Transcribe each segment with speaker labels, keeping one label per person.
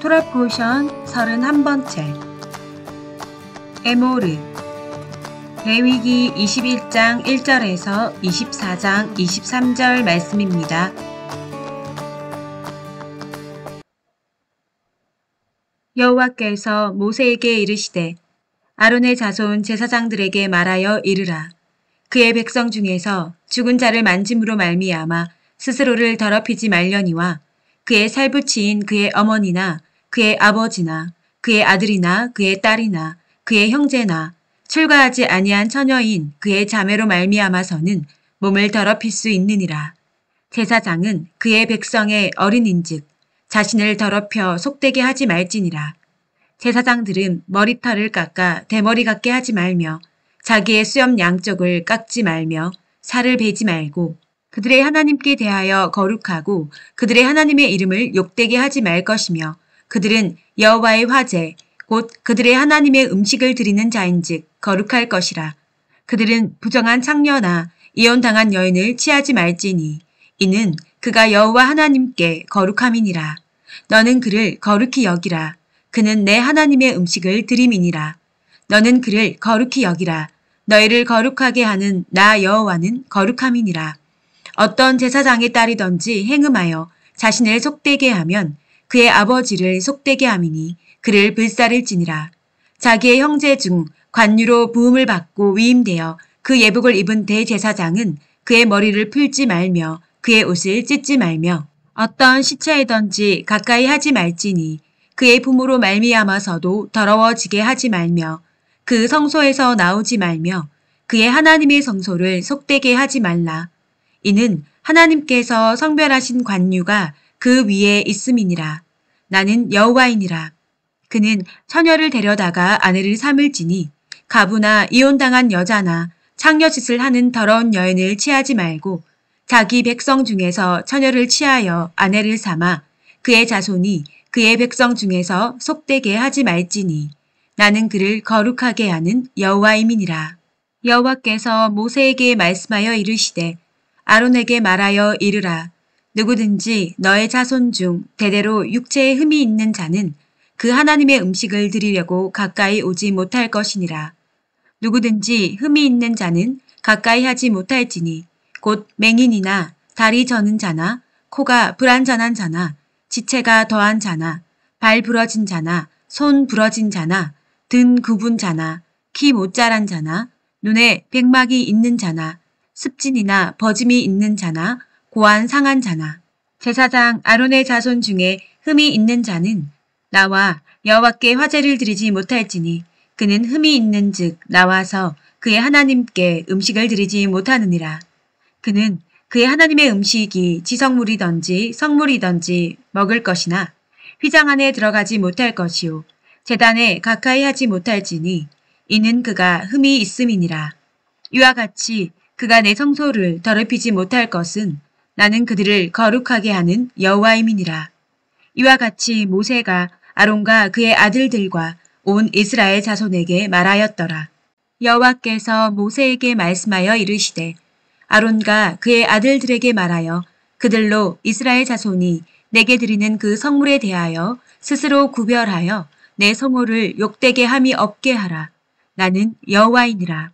Speaker 1: 토라 포션 31번째 에모르 레위기 21장 1절에서 24장 23절 말씀입니다. 여호와께서 모세에게 이르시되 아론의 자손 제사장들에게 말하여 이르라. 그의 백성 중에서 죽은 자를 만짐으로 말미암아 스스로를 더럽히지 말려니와 그의 살부치인 그의 어머니나 그의 아버지나 그의 아들이나 그의 딸이나 그의 형제나 출가하지 아니한 처녀인 그의 자매로 말미암아서는 몸을 더럽힐 수 있느니라. 제사장은 그의 백성의 어린인즉 자신을 더럽혀 속되게 하지 말지니라. 제사장들은 머리털을 깎아 대머리 같게 하지 말며 자기의 수염 양쪽을 깎지 말며 살을 베지 말고 그들의 하나님께 대하여 거룩하고 그들의 하나님의 이름을 욕되게 하지 말 것이며 그들은 여호와의 화제 곧 그들의 하나님의 음식을 드리는 자인즉 거룩할 것이라. 그들은 부정한 창녀나 이혼당한 여인을 취하지 말지니 이는 그가 여호와 하나님께 거룩함이니라. 너는 그를 거룩히 여기라. 그는 내 하나님의 음식을 드림이니라. 너는 그를 거룩히 여기라. 너희를 거룩하게 하는 나 여호와는 거룩함이니라. 어떤 제사장의 딸이든지 행음하여 자신을 속되게 하면 그의 아버지를 속되게 함이니 그를 불살을지니라. 자기의 형제 중 관유로 부음을 받고 위임되어 그 예복을 입은 대제사장은 그의 머리를 풀지 말며 그의 옷을 찢지 말며 어떤 시체이든지 가까이 하지 말지니 그의 부모로 말미암아서도 더러워지게 하지 말며 그 성소에서 나오지 말며 그의 하나님의 성소를 속되게 하지 말라. 이는 하나님께서 성별하신 관유가 그 위에 있음이니라. 나는 여호와이니라. 그는 처녀를 데려다가 아내를 삼을지니 가부나 이혼당한 여자나 창녀짓을 하는 더러운 여인을 취하지 말고 자기 백성 중에서 처녀를 취하여 아내를 삼아 그의 자손이 그의 백성 중에서 속되게 하지 말지니 나는 그를 거룩하게 하는 여호와임이니라. 여호와께서 모세에게 말씀하여 이르시되 아론에게 말하여 이르라. 누구든지 너의 자손 중 대대로 육체에 흠이 있는 자는 그 하나님의 음식을 드리려고 가까이 오지 못할 것이니라. 누구든지 흠이 있는 자는 가까이 하지 못할지니 곧 맹인이나 다리 저는 자나 코가 불완전한 자나 지체가 더한 자나 발 부러진 자나 손 부러진 자나 등 굽은 자나 키 못 자란 자나 눈에 백막이 있는 자나 습진이나 버짐이 있는 자나 고안 상한 자나 제사장 아론의 자손 중에 흠이 있는 자는 나와 여호와께 화제를 드리지 못할지니 그는 흠이 있는즉 나와서 그의 하나님께 음식을 드리지 못하느니라. 그는 그의 하나님의 음식이 지성물이든지 성물이든지 먹을 것이나 휘장 안에 들어가지 못할 것이요 제단에 가까이 하지 못할지니 이는 그가 흠이 있음이니라. 이와 같이 그가 내 성소를 더럽히지 못할 것은 나는 그들을 거룩하게 하는 여호와임이니라. 이와 같이 모세가 아론과 그의 아들들과 온 이스라엘 자손에게 말하였더라. 여호와께서 모세에게 말씀하여 이르시되 아론과 그의 아들들에게 말하여 그들로 이스라엘 자손이 내게 드리는 그 성물에 대하여 스스로 구별하여 내 성호를 욕되게 함이 없게 하라. 나는 여호와이니라.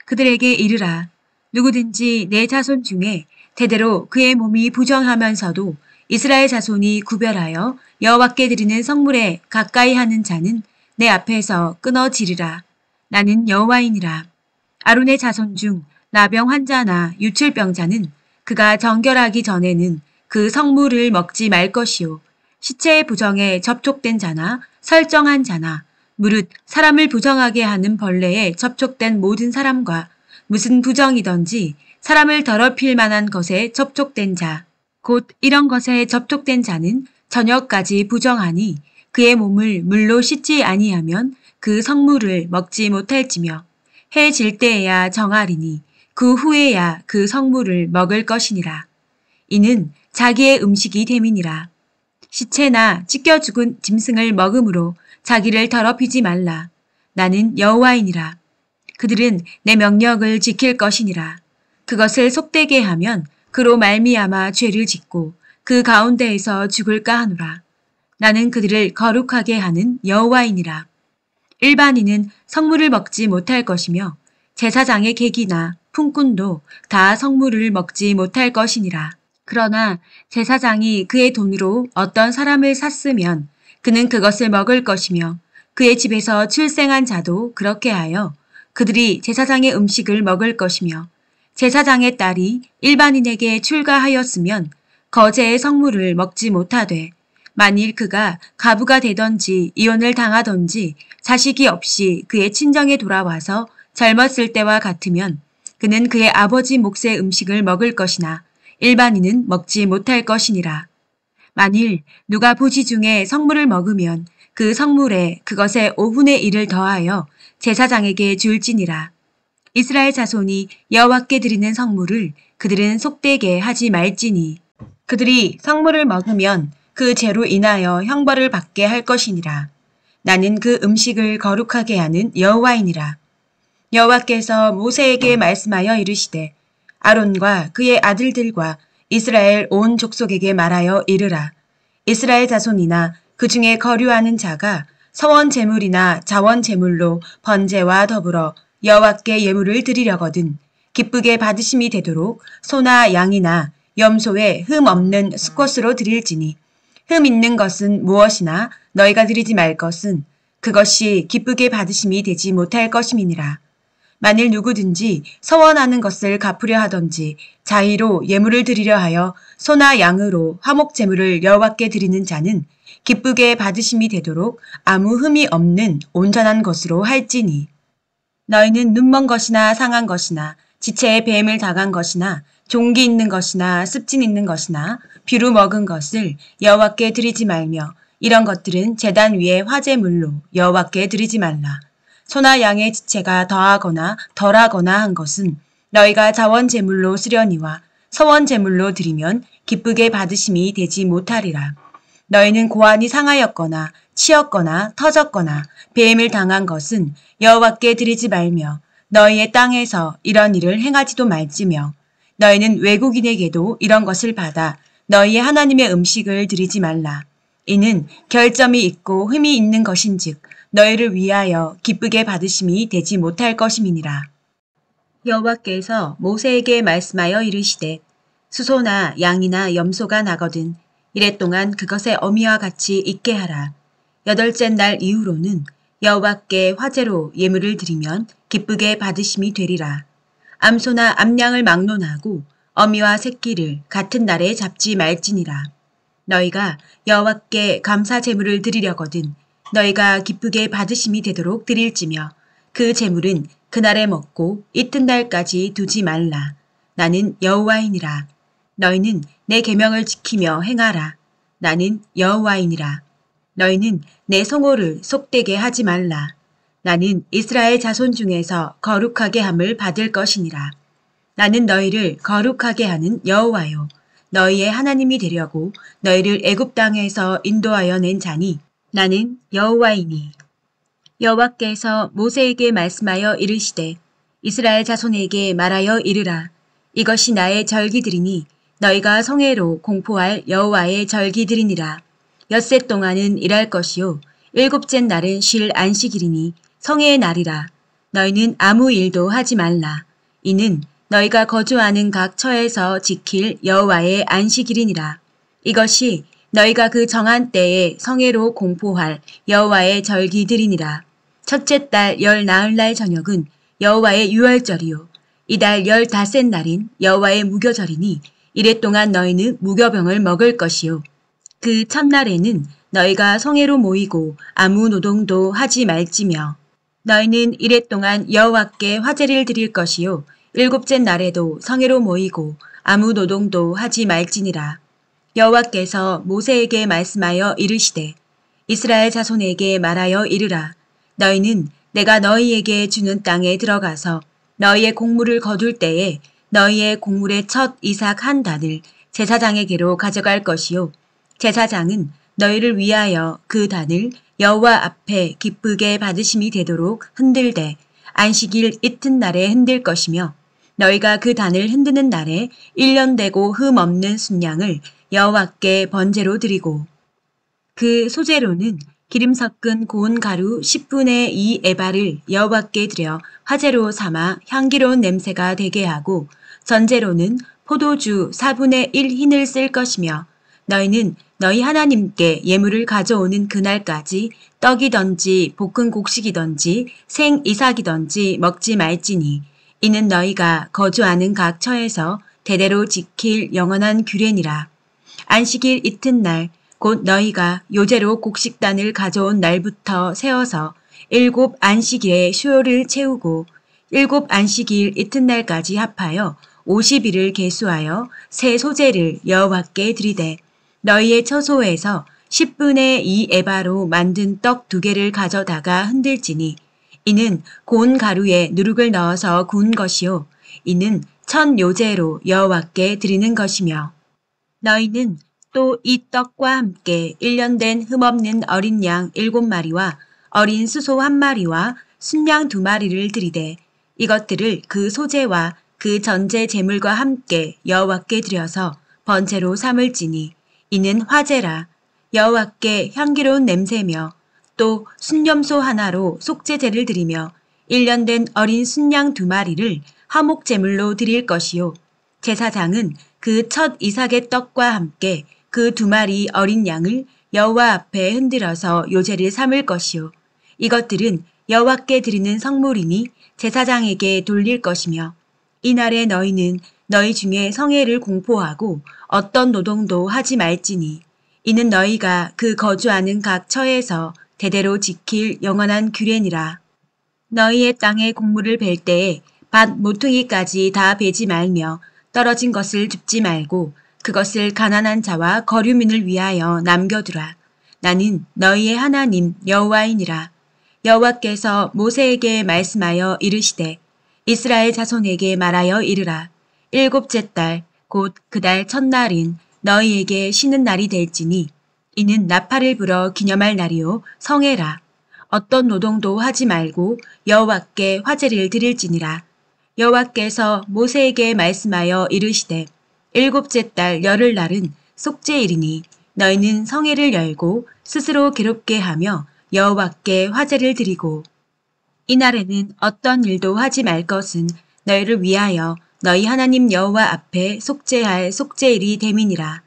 Speaker 1: 그들에게 이르라. 누구든지 내 자손 중에 대대로 그의 몸이 부정하면서도 이스라엘 자손이 구별하여 여호와께 드리는 성물에 가까이 하는 자는 내 앞에서 끊어지리라. 나는 여호와이니라. 아론의 자손 중 나병 환자나 유출병자는 그가 정결하기 전에는 그 성물을 먹지 말 것이요 시체의 부정에 접촉된 자나 설정한 자나 무릇 사람을 부정하게 하는 벌레에 접촉된 모든 사람과 무슨 부정이든지 사람을 더럽힐 만한 것에 접촉된 자 곧 이런 것에 접촉된 자는 저녁까지 부정하니 그의 몸을 물로 씻지 아니하면 그 성물을 먹지 못할지며 해 질 때에야 정하리니 그 후에야 그 성물을 먹을 것이니라. 이는 자기의 음식이 됨이니라. 시체나 찢겨 죽은 짐승을 먹음으로 자기를 더럽히지 말라. 나는 여호와이니라. 그들은 내 명령을 지킬 것이니라. 그것을 속되게 하면 그로 말미암아 죄를 짓고 그 가운데에서 죽을까 하노라. 나는 그들을 거룩하게 하는 여호와이니라. 일반인은 성물을 먹지 못할 것이며 제사장의 객이나 품꾼도 다 성물을 먹지 못할 것이니라. 그러나 제사장이 그의 돈으로 어떤 사람을 샀으면 그는 그것을 먹을 것이며 그의 집에서 출생한 자도 그렇게 하여 그들이 제사장의 음식을 먹을 것이며 제사장의 딸이 일반인에게 출가하였으면 거제의 성물을 먹지 못하되 만일 그가 가부가 되던지 이혼을 당하던지 자식이 없이 그의 친정에 돌아와서 젊었을 때와 같으면 그는 그의 아버지 몫의 음식을 먹을 것이나 일반인은 먹지 못할 것이니라. 만일 누가 부지 중에 성물을 먹으면 그 성물에 그것의 5분의 1을 더하여 제사장에게 줄지니라. 이스라엘 자손이 여호와께 드리는 성물을 그들은 속되게 하지 말지니 그들이 성물을 먹으면 그 죄로 인하여 형벌을 받게 할 것이니라. 나는 그 음식을 거룩하게 하는 여호와이니라. 여호와께서 모세에게 말씀하여 이르시되 아론과 그의 아들들과 이스라엘 온 족속에게 말하여 이르라. 이스라엘 자손이나 그 중에 거류하는 자가 서원 제물이나 자원 제물로 번제와 더불어 여호와께 예물을 드리려거든 기쁘게 받으심이 되도록 소나 양이나 염소의 흠 없는 수컷으로 드릴지니 흠 있는 것은 무엇이나 너희가 드리지 말 것은 그것이 기쁘게 받으심이 되지 못할 것임이니라. 만일 누구든지 서원하는 것을 갚으려 하던지 자의로 예물을 드리려 하여 소나 양으로 화목 제물을 여호와께 드리는 자는 기쁘게 받으심이 되도록 아무 흠이 없는 온전한 것으로 할지니 너희는 눈먼 것이나 상한 것이나 지체에 뱀을 당한 것이나 종기 있는 것이나 습진 있는 것이나 비루 먹은 것을 여호와께 드리지 말며 이런 것들은 제단 위에 화제물로 여호와께 드리지 말라. 소나 양의 지체가 더하거나 덜하거나 한 것은 너희가 자원 제물로 쓰려니와 서원 제물로 드리면 기쁘게 받으심이 되지 못하리라. 너희는 고환이 상하였거나 치였거나 터졌거나 뱀을 당한 것은 여호와께 드리지 말며 너희의 땅에서 이런 일을 행하지도 말지며 너희는 외국인에게도 이런 것을 받아 너희의 하나님의 음식을 드리지 말라. 이는 결점이 있고 흠이 있는 것인즉 너희를 위하여 기쁘게 받으심이 되지 못할 것임이니라. 여호와께서 모세에게 말씀하여 이르시되 수소나 양이나 염소가 나거든 이래 동안 그것의 어미와 같이 있게 하라. 8째 날 이후로는 여호와께 화제로 예물을 드리면 기쁘게 받으심이 되리라. 암소나 암양을 막론하고 어미와 새끼를 같은 날에 잡지 말지니라. 너희가 여호와께 감사 제물을 드리려거든 너희가 기쁘게 받으심이 되도록 드릴지며 그 제물은 그날에 먹고 이튿날까지 두지 말라. 나는 여호와이니라. 너희는 내 계명을 지키며 행하라. 나는 여호와이니라. 너희는 내 성호를 속되게 하지 말라. 나는 이스라엘 자손 중에서 거룩하게 함을 받을 것이니라. 나는 너희를 거룩하게 하는 여호와요. 너희의 하나님이 되려고 너희를 애굽 땅에서 인도하여 낸 자니 나는 여호와이니. 여호와께서 모세에게 말씀하여 이르시되 이스라엘 자손에게 말하여 이르라. 이것이 나의 절기들이니 너희가 성회로 공포할 여호와의 절기들이니라. 엿새 동안은 일할 것이요 7째 날은 쉴 안식일이니 성회의 날이라. 너희는 아무 일도 하지 말라. 이는 너희가 거주하는 각 처에서 지킬 여호와의 안식일이니라. 이것이 너희가 그 정한 때에 성회로 공포할 여호와의 절기들이니라. 첫째 달 열 나흘날 저녁은 여호와의 유월절이요 이달 15째 날인 여호와의 무교절이니 이래 동안 너희는 무교병을 먹을 것이요 그 첫날에는 너희가 성회로 모이고 아무 노동도 하지 말지며 너희는 이래 동안 여호와께 화제를 드릴 것이요 7째 날에도 성회로 모이고 아무 노동도 하지 말지니라. 여호와께서 모세에게 말씀하여 이르시되 이스라엘 자손에게 말하여 이르라. 너희는 내가 너희에게 주는 땅에 들어가서 너희의 곡물을 거둘 때에 너희의 곡물의 첫 이삭 한 단을 제사장에게로 가져갈 것이요 제사장은 너희를 위하여 그 단을 여호와 앞에 기쁘게 받으심이 되도록 흔들되 안식일 이튿날에 흔들 것이며 너희가 그 단을 흔드는 날에 1년 되고 흠 없는 순양을 여호와께 번제로 드리고 그 소재로는 기름 섞은 고운 가루 10분의 2 에바를 여호와께 드려 화제로 삼아 향기로운 냄새가 되게 하고 전제로는 포도주 4분의 1 흰을 쓸 것이며 너희는 너희 하나님께 예물을 가져오는 그날까지 떡이든지 볶은 곡식이든지 생 이삭이든지 먹지 말지니 이는 너희가 거주하는 각 처에서 대대로 지킬 영원한 규례니라. 안식일 이튿날 곧 너희가 요제로 곡식단을 가져온 날부터 세어서 7 안식일에 수요를 채우고 7 안식일 이튿날까지 합하여 50일을 계수하여 새 소재를 여호와께 드리되 너희의 처소에서 10분의 2 에바로 만든 떡 2개를 가져다가 흔들지니 이는 고운 가루에 누룩을 넣어서 구운 것이요 이는 첫 요제로 여호와께 드리는 것이며 너희는 또 이 떡과 함께 1년 된 흠없는 어린 양 7마리와 어린 수소 1마리와 순양 2마리를 드리되 이것들을 그 소재와 그 전제 제물과 함께 여호와께 드려서 번제로 삼을지니 이는 화제라. 여호와께 향기로운 냄새며 또 순염소 하나로 속죄제를 드리며 1년 된 어린 순양 2마리를 화목 제물로 드릴 것이요 제사장은 그 첫 이삭의 떡과 함께 그 2마리 어린 양을 여호와 앞에 흔들어서 요제를 삼을 것이요 이것들은 여호와께 드리는 성물이니 제사장에게 돌릴 것이며 이날에 너희는 너희 중에 성회를 공포하고 어떤 노동도 하지 말지니 이는 너희가 그 거주하는 각 처에서 대대로 지킬 영원한 규례니라. 너희의 땅에 곡물을 벨 때에 밭 모퉁이까지 다 베지 말며 떨어진 것을 줍지 말고 그것을 가난한 자와 거류민을 위하여 남겨두라. 나는 너희의 하나님 여호와이니라. 여호와께서 모세에게 말씀하여 이르시되 이스라엘 자손에게 말하여 이르라. 7째 달 곧 그 달 첫날은 너희에게 쉬는 날이 될지니 이는 나팔을 불어 기념할 날이요 성회라. 어떤 노동도 하지 말고 여호와께 화제를 드릴지니라. 여호와께서 모세에게 말씀하여 이르시되 7째 달 열흘날은 속죄일이니 너희는 성회를 열고 스스로 괴롭게 하며 여호와께 화제를 드리고 이날에는 어떤 일도 하지 말 것은 너희를 위하여 너희 하나님 여호와 앞에 속죄할 속죄일이 됨이니라.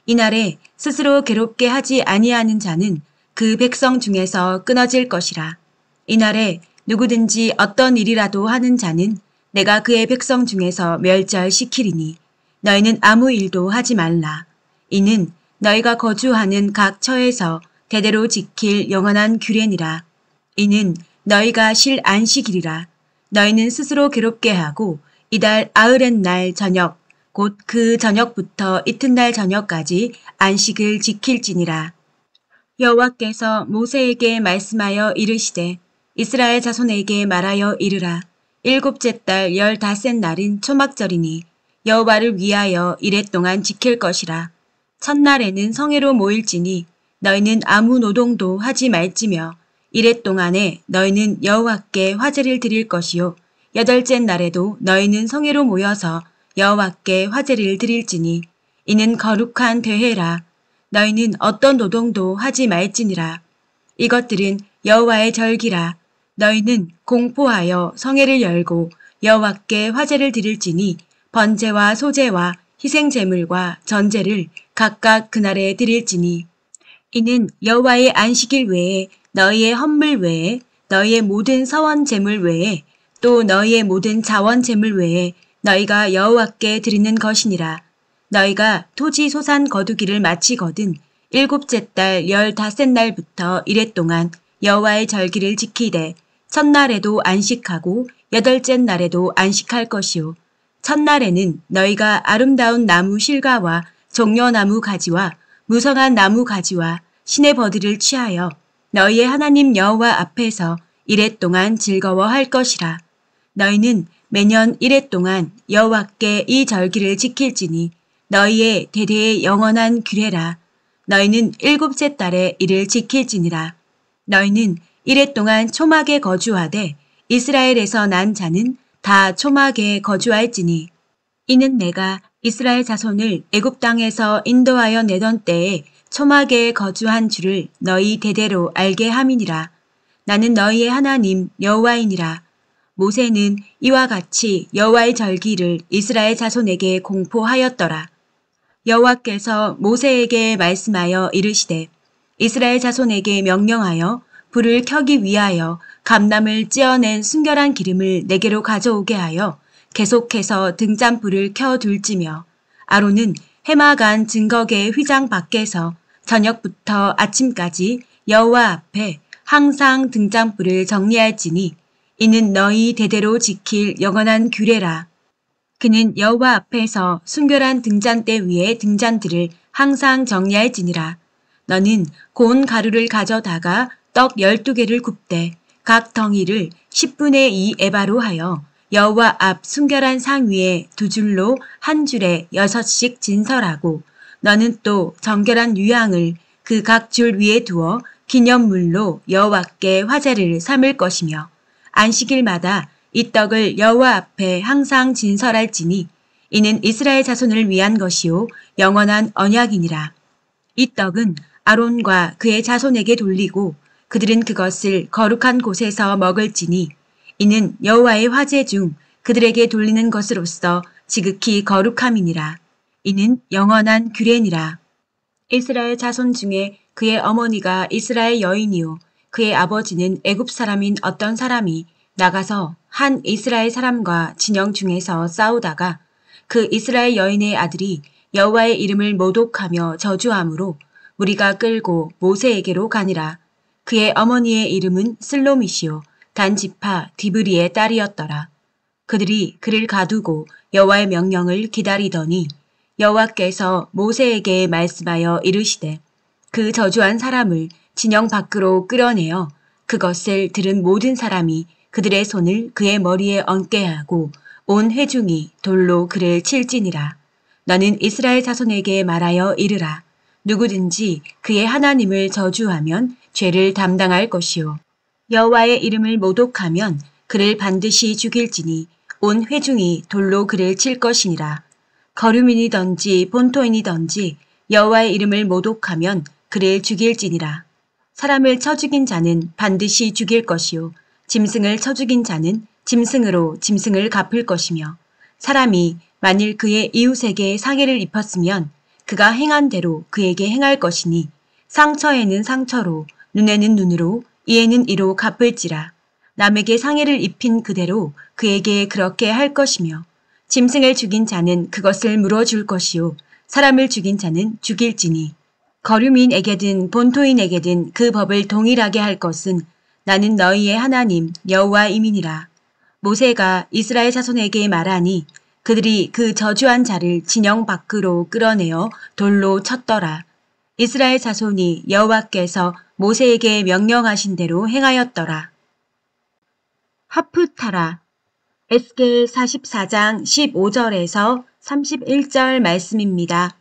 Speaker 1: 이날에 스스로 괴롭게 하지 아니하는 자는 그 백성 중에서 끊어질 것이라. 이날에 누구든지 어떤 일이라도 하는 자는 내가 그의 백성 중에서 멸절시키리니 너희는 아무 일도 하지 말라. 이는 너희가 거주하는 각 처에서 대대로 지킬 영원한 규례니라. 이는 너희가 쉴 안식일이라. 너희는 스스로 괴롭게 하고 이달 아흐렛 날 저녁 곧 그 저녁부터 이튿날 저녁까지 안식을 지킬지니라. 여호와께서 모세에게 말씀하여 이르시되 이스라엘 자손에게 말하여 이르라. 7째 달 15날은 초막절이니 여호와를 위하여 이레 동안 지킬 것이라. 첫날에는 성회로 모일지니 너희는 아무 노동도 하지 말지며 이레 동안에 너희는 여호와께 화제를 드릴 것이요 8째 날에도 너희는 성회로 모여서 여호와께 화제를 드릴지니 이는 거룩한 대회라. 너희는 어떤 노동도 하지 말지니라. 이것들은 여호와의 절기라. 너희는 공포하여 성회를 열고 여호와께 화제를 드릴지니 번제와 소제와 희생제물과 전제를 각각 그날에 드릴지니 이는 여호와의 안식일 외에 너희의 헌물 외에 너희의 모든 서원 제물 외에 또 너희의 모든 자원 제물 외에 너희가 여호와께 드리는 것이니라. 너희가 토지 소산 거두기를 마치거든 7째 달 15날부터 이레 동안 여호와의 절기를 지키되 첫날에도 안식하고 8째 날에도 안식할 것이요. 첫날에는 너희가 아름다운 나무 실과와 종려나무 가지와 무성한 나무 가지와 시내 버들을 취하여 너희의 하나님 여호와 앞에서 이레 동안 즐거워할 것이라. 너희는 매년 이레 동안 여호와께 이 절기를 지킬지니 너희의 대대의 영원한 규례라. 너희는 7째 달에 이를 지킬지니라. 너희는 이레 동안 초막에 거주하되 이스라엘에서 난 자는 다 초막에 거주할지니 이는 내가 이스라엘 자손을 애굽 땅에서 인도하여 내던 때에 초막에 거주한 줄을 너희 대대로 알게 함이니라. 나는 너희의 하나님 여호와이니라. 모세는 이와 같이 여호와의 절기를 이스라엘 자손에게 공포하였더라. 여호와께서 모세에게 말씀하여 이르시되 이스라엘 자손에게 명령하여 불을 켜기 위하여 감람을 찌어낸 순결한 기름을 내게로 가져오게 하여 계속해서 등잔불을 켜둘지며 아론은 해마간 증거계 휘장 밖에서 저녁부터 아침까지 여호와 앞에 항상 등잔불을 정리할지니 이는 너희 대대로 지킬 영원한 규례라. 그는 여호와 앞에서 순결한 등잔대 위에 등잔들을 항상 정리할지니라. 너는 고운 가루를 가져다가 떡 12개를 굽되 각 덩이를 10분의 2 에바로 하여 여호와 앞 순결한 상 위에 2줄로 한 줄에 6씩 진설하고 너는 또 정결한 유향을 그 각 줄 위에 두어 기념물로 여호와께 화제를 삼을 것이며 안식일마다 이 떡을 여호와 앞에 항상 진설할지니 이는 이스라엘 자손을 위한 것이요 영원한 언약이니라. 이 떡은 아론과 그의 자손에게 돌리고 그들은 그것을 거룩한 곳에서 먹을지니 이는 여호와의 화제 중 그들에게 돌리는 것으로서 지극히 거룩함이니라. 이는 영원한 규례니라. 이스라엘 자손 중에 그의 어머니가 이스라엘 여인이요 그의 아버지는 애굽 사람인 어떤 사람이 나가서 한 이스라엘 사람과 진영 중에서 싸우다가 그 이스라엘 여인의 아들이 여호와의 이름을 모독하며 저주함으로 무리가 끌고 모세에게로 가니라. 그의 어머니의 이름은 슬로미시요 단지파 디브리의 딸이었더라. 그들이 그를 가두고 여호와의 명령을 기다리더니 여호와께서 모세에게 말씀하여 이르시되 그 저주한 사람을 진영 밖으로 끌어내어 그것을 들은 모든 사람이 그들의 손을 그의 머리에 얹게 하고 온 회중이 돌로 그를 칠지니라. 너는 이스라엘 자손에게 말하여 이르라. 누구든지 그의 하나님을 저주하면 죄를 담당할 것이요 여호와의 이름을 모독하면 그를 반드시 죽일지니 온 회중이 돌로 그를 칠 것이니라. 거류민이든지 본토인이든지 여호와의 이름을 모독하면 그를 죽일지니라. 사람을 쳐 죽인 자는 반드시 죽일 것이요 짐승을 쳐 죽인 자는 짐승으로 짐승을 갚을 것이며 사람이 만일 그의 이웃에게 상해를 입혔으면 그가 행한 대로 그에게 행할 것이니 상처에는 상처로 눈에는 눈으로 이에는 이로 갚을지라. 남에게 상해를 입힌 그대로 그에게 그렇게 할 것이며 짐승을 죽인 자는 그것을 물어줄 것이요 사람을 죽인 자는 죽일지니 거류민에게든 본토인에게든 그 법을 동일하게 할 것은 나는 너희의 하나님 여호와임이니라. 모세가 이스라엘 자손에게 말하니 그들이 그 저주한 자를 진영 밖으로 끌어내어 돌로 쳤더라. 이스라엘 자손이 여호와께서 모세에게 명령하신 대로 행하였더라. 하프타라. 에스겔 44장 15절에서 31절 말씀입니다.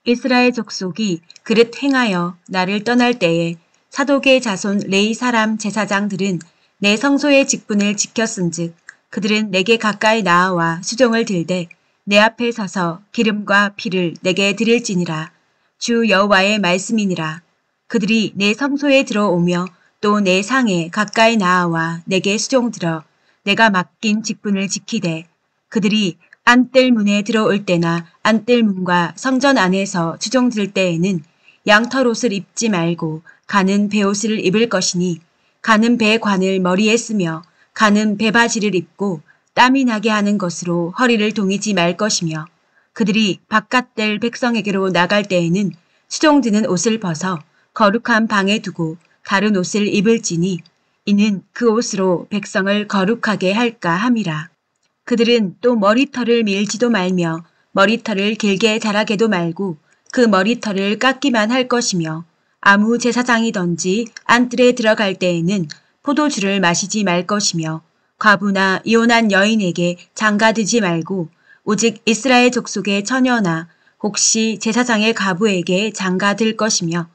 Speaker 1: 이스라엘 족속이 그릇 행하여 나를 떠날 때에 사독의 자손 레위 사람 제사장들은 내 성소의 직분을 지켰은즉 그들은 내게 가까이 나아와 수종을 들되 내 앞에 서서 기름과 피를 내게 드릴지니라. 주 여호와의 말씀이니라. 그들이 내 성소에 들어오며 또 내 상에 가까이 나아와 내게 수종들어 내가 맡긴 직분을 지키되 그들이 안뜰 문에 들어올 때나 안뜰 문과 성전 안에서 수종들 때에는 양털 옷을 입지 말고 가는 베옷을 입을 것이니 가는 배관을 머리에 쓰며 가는 배바지를 입고 땀이 나게 하는 것으로 허리를 동이지 말 것이며 그들이 바깥될 백성에게로 나갈 때에는 수종드는 옷을 벗어 거룩한 방에 두고 다른 옷을 입을지니 이는 그 옷으로 백성을 거룩하게 할까 함이라. 그들은 또 머리털을 밀지도 말며 머리털을 길게 자라게도 말고 그 머리털을 깎기만 할 것이며 아무 제사장이든지 안뜰에 들어갈 때에는 포도주를 마시지 말 것이며 과부나 이혼한 여인에게 장가들지 말고 오직 이스라엘 족속의 처녀나 혹시 제사장의 가부에게 장가들 것이며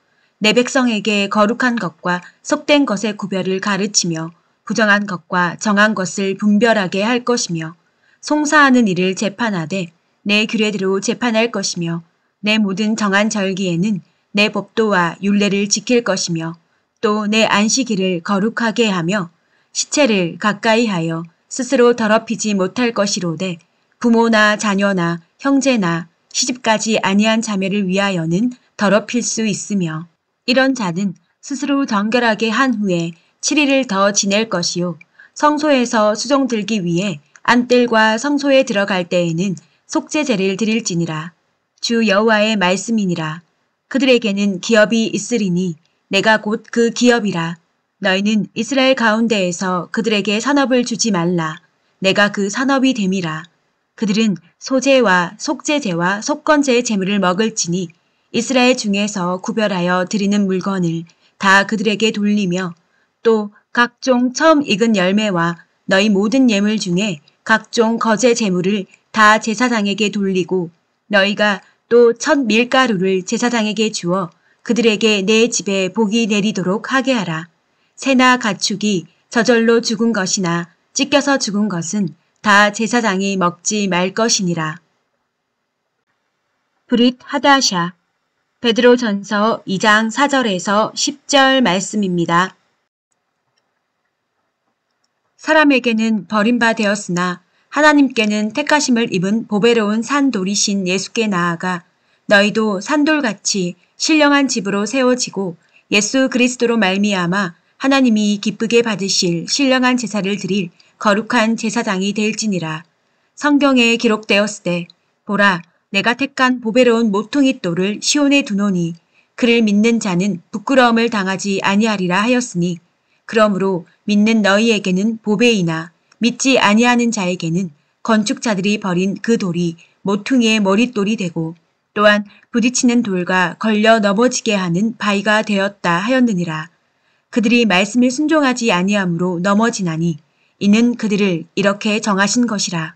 Speaker 1: 내 백성에게 거룩한 것과 속된 것의 구별을 가르치며 부정한 것과 정한 것을 분별하게 할 것이며 송사하는 일을 재판하되 내 규례대로 재판할 것이며 내 모든 정한 절기에는 내 법도와 율례를 지킬 것이며 또 내 안식일을 거룩하게 하며 시체를 가까이 하여 스스로 더럽히지 못할 것이로되 부모나 자녀나 형제나 시집가지 아니한 자매를 위하여는 더럽힐 수 있으며 이런 자는 스스로 정결하게 한 후에 7일을 더 지낼 것이요 성소에서 수종 들기 위해 안뜰과 성소에 들어갈 때에는 속죄제를 드릴지니라. 주 여호와의 말씀이니라. 그들에게는 기업이 있으리니 내가 곧 그 기업이라. 너희는 이스라엘 가운데에서 그들에게 산업을 주지 말라. 내가 그 산업이 됨이라. 그들은 소제와 속죄제와 속건제의 제물을 먹을지니 이스라엘 중에서 구별하여 드리는 물건을 다 그들에게 돌리며 또 각종 처음 익은 열매와 너희 모든 예물 중에 각종 거제 제물을 다 제사장에게 돌리고 너희가 또 첫 밀가루를 제사장에게 주어 그들에게 내 집에 복이 내리도록 하게 하라. 새나 가축이 저절로 죽은 것이나 찢겨서 죽은 것은 다 제사장이 먹지 말 것이니라. 브릿 하다샤 베드로전서 2장 4절에서 10절 말씀입니다. 사람에게는 버림받되었으나 하나님께는 택하심을 입은 보배로운 산돌이신 예수께 나아가 너희도 산돌같이 신령한 집으로 세워지고 예수 그리스도로 말미암아 하나님이 기쁘게 받으실 신령한 제사를 드릴 거룩한 제사장이 될지니라. 성경에 기록되었으되 보라 내가 택한 보배로운 모퉁이 돌을 시온에 두노니 그를 믿는 자는 부끄러움을 당하지 아니하리라 하였으니 그러므로 믿는 너희에게는 보배이나 믿지 아니하는 자에게는 건축자들이 버린 그 돌이 모퉁이의 머릿돌이 되고 또한 부딪히는 돌과 걸려 넘어지게 하는 바위가 되었다 하였느니라. 그들이 말씀을 순종하지 아니함으로 넘어지나니 이는 그들을 이렇게 정하신 것이라.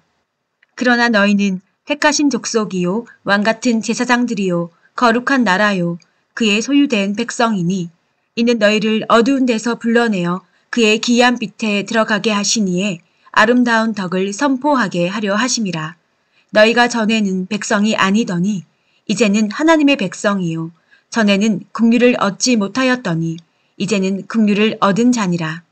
Speaker 1: 그러나 너희는 택하신 족속이요 왕같은 제사장들이요 거룩한 나라요 그의 소유된 백성이니 이는 너희를 어두운 데서 불러내어 그의 기이한 빛에 들어가게 하시니에 아름다운 덕을 선포하게 하려 하심이라. 너희가 전에는 백성이 아니더니 이제는 하나님의 백성이요 전에는 긍휼을 얻지 못하였더니 이제는 긍휼을 얻은 자니라.